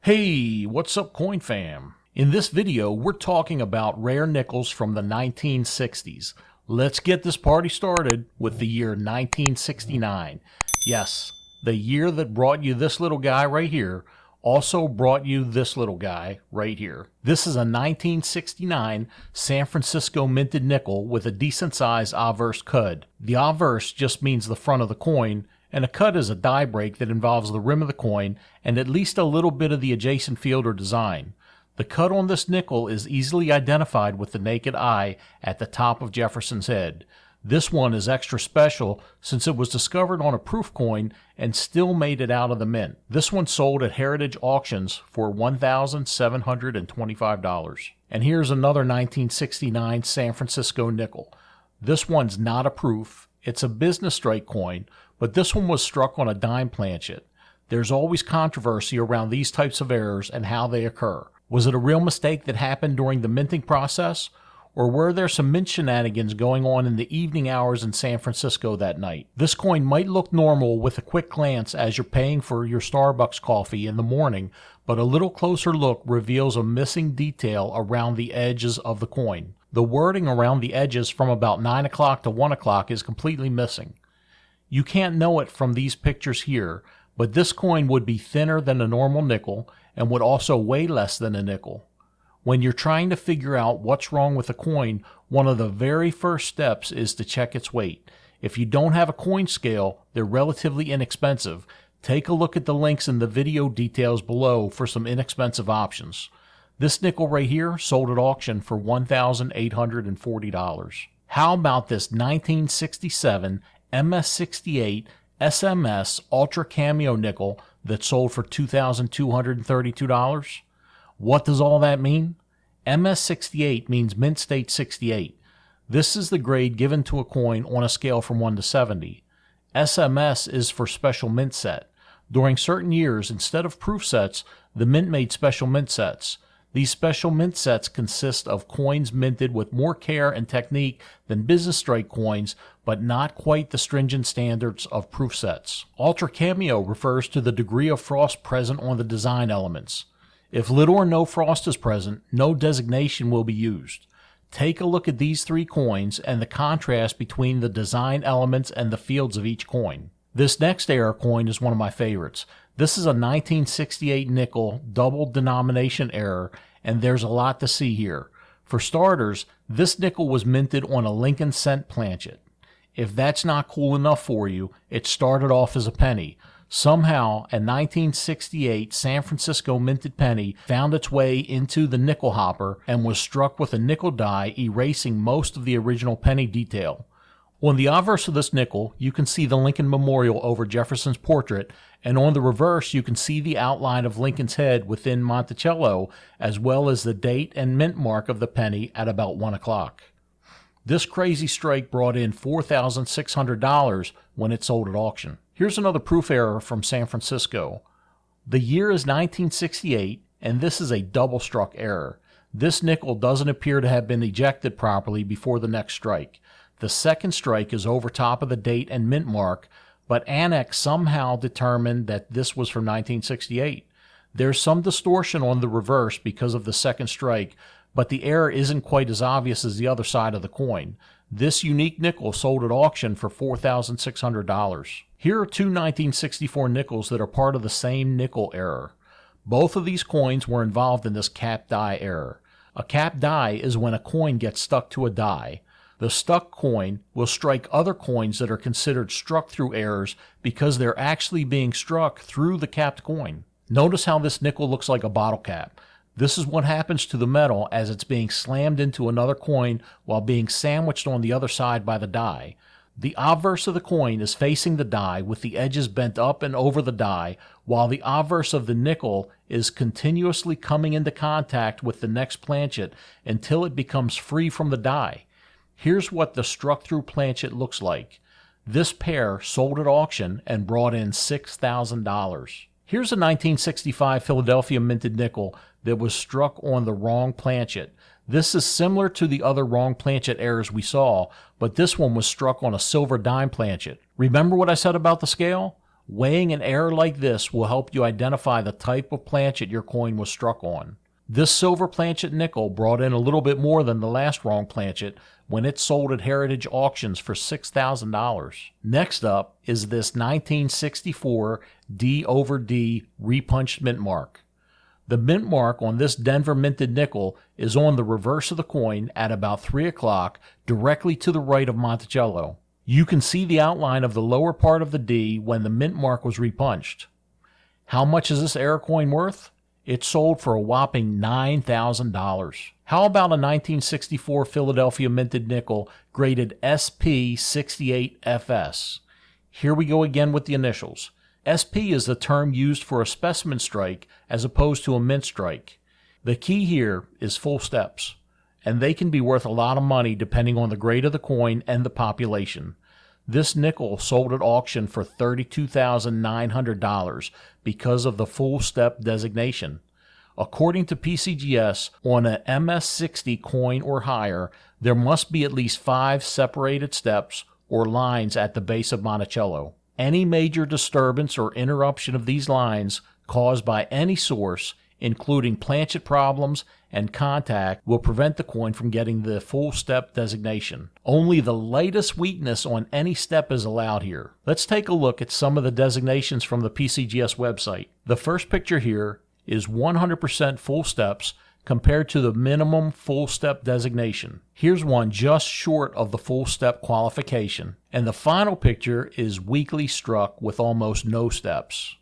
Hey, what's up, Coin Fam? In this video, we're talking about rare nickels from the 1960s. Let's get this party started with the year 1969. Yes, the year that brought you this little guy right here also brought you this little guy right here. This is a 1969 San Francisco minted nickel with a decent sized obverse cud. The obverse just means the front of the coin, and a cut is a die break that involves the rim of the coin and at least a little bit of the adjacent field or design. The cut on this nickel is easily identified with the naked eye at the top of Jefferson's head. This one is extra special since it was discovered on a proof coin and still made it out of the mint. This one sold at Heritage Auctions for $1,725. And here's another 1969 San Francisco nickel. This one's not a proof, it's a business strike coin, but this one was struck on a dime planchet. There's always controversy around these types of errors and how they occur. Was it a real mistake that happened during the minting process? Or were there some mint shenanigans going on in the evening hours in San Francisco that night? This coin might look normal with a quick glance as you're paying for your Starbucks coffee in the morning, but a little closer look reveals a missing detail around the edges of the coin. The wording around the edges from about 9 o'clock to 1 o'clock is completely missing. You can't know it from these pictures here, but this coin would be thinner than a normal nickel and would also weigh less than a nickel. When you're trying to figure out what's wrong with a coin, one of the very first steps is to check its weight. If you don't have a coin scale, they're relatively inexpensive. Take a look at the links in the video details below for some inexpensive options. This nickel right here sold at auction for $1,840. How about this 1967 MS68 SMS Ultra Cameo nickel that sold for $2,232? What does all that mean? MS68 means mint state 68. This is the grade given to a coin on a scale from 1 to 70. SMS is for special mint set. During certain years, instead of proof sets, the mint made special mint sets. These special mint sets consist of coins minted with more care and technique than business strike coins, but not quite the stringent standards of proof sets. Ultra Cameo refers to the degree of frost present on the design elements. If little or no frost is present, no designation will be used. Take a look at these three coins and the contrast between the design elements and the fields of each coin. This next error coin is one of my favorites. This is a 1968 nickel double denomination error, and there's a lot to see here. For starters, this nickel was minted on a Lincoln cent planchet. If that's not cool enough for you, it started off as a penny. Somehow, a 1968 San Francisco minted penny found its way into the nickel hopper and was struck with a nickel die, erasing most of the original penny detail. On the obverse of this nickel, you can see the Lincoln Memorial over Jefferson's portrait, and on the reverse, you can see the outline of Lincoln's head within Monticello, as well as the date and mint mark of the penny at about 1 o'clock. This crazy strike brought in $4,600 when it sold at auction. Here's another proof error from San Francisco. The year is 1968, and this is a double struck error. This nickel doesn't appear to have been ejected properly before the next strike. The second strike is over top of the date and mint mark, but Annex somehow determined that this was from 1968. There's some distortion on the reverse because of the second strike, but the error isn't quite as obvious as the other side of the coin. This unique nickel sold at auction for $4,600. Here are two 1964 nickels that are part of the same nickel error. Both of these coins were involved in this cap die error. A cap die is when a coin gets stuck to a die. The stuck coin will strike other coins that are considered struck through errors because they're actually being struck through the capped coin. Notice how this nickel looks like a bottle cap. This is what happens to the metal as it's being slammed into another coin while being sandwiched on the other side by the die. The obverse of the coin is facing the die with the edges bent up and over the die, while the obverse of the nickel is continuously coming into contact with the next planchet until it becomes free from the die. Here's what the struck-through planchet looks like. This pair sold at auction and brought in $6,000. Here's a 1965 Philadelphia minted nickel that was struck on the wrong planchet. This is similar to the other wrong planchet errors we saw, but this one was struck on a silver dime planchet. Remember what I said about the scale? Weighing an error like this will help you identify the type of planchet your coin was struck on. This silver planchet nickel brought in a little bit more than the last wrong planchet when it sold at Heritage Auctions for $6,000. Next up is this 1964 D over D repunched mint mark. The mint mark on this Denver minted nickel is on the reverse of the coin at about 3 o'clock, directly to the right of Monticello. You can see the outline of the lower part of the D when the mint mark was repunched. How much is this error coin worth? It sold for a whopping $9,000. How about a 1964 Philadelphia minted nickel graded SP68FS? Here we go again with the initials. SP is the term used for a specimen strike as opposed to a mint strike. The key here is full steps, and they can be worth a lot of money depending on the grade of the coin and the population. This nickel sold at auction for $32,900 because of the full step designation. According to PCGS, on a MS60 coin or higher, there must be at least 5 separated steps or lines at the base of Monticello. Any major disturbance or interruption of these lines caused by any source, including planchet problems and contact, will prevent the coin from getting the full step designation. Only the lightest weakness on any step is allowed here. Let's take a look at some of the designations from the PCGS website. The first picture here is 100% full steps compared to the minimum full step designation. Here's one just short of the full step qualification. And the final picture is weakly struck with almost no steps.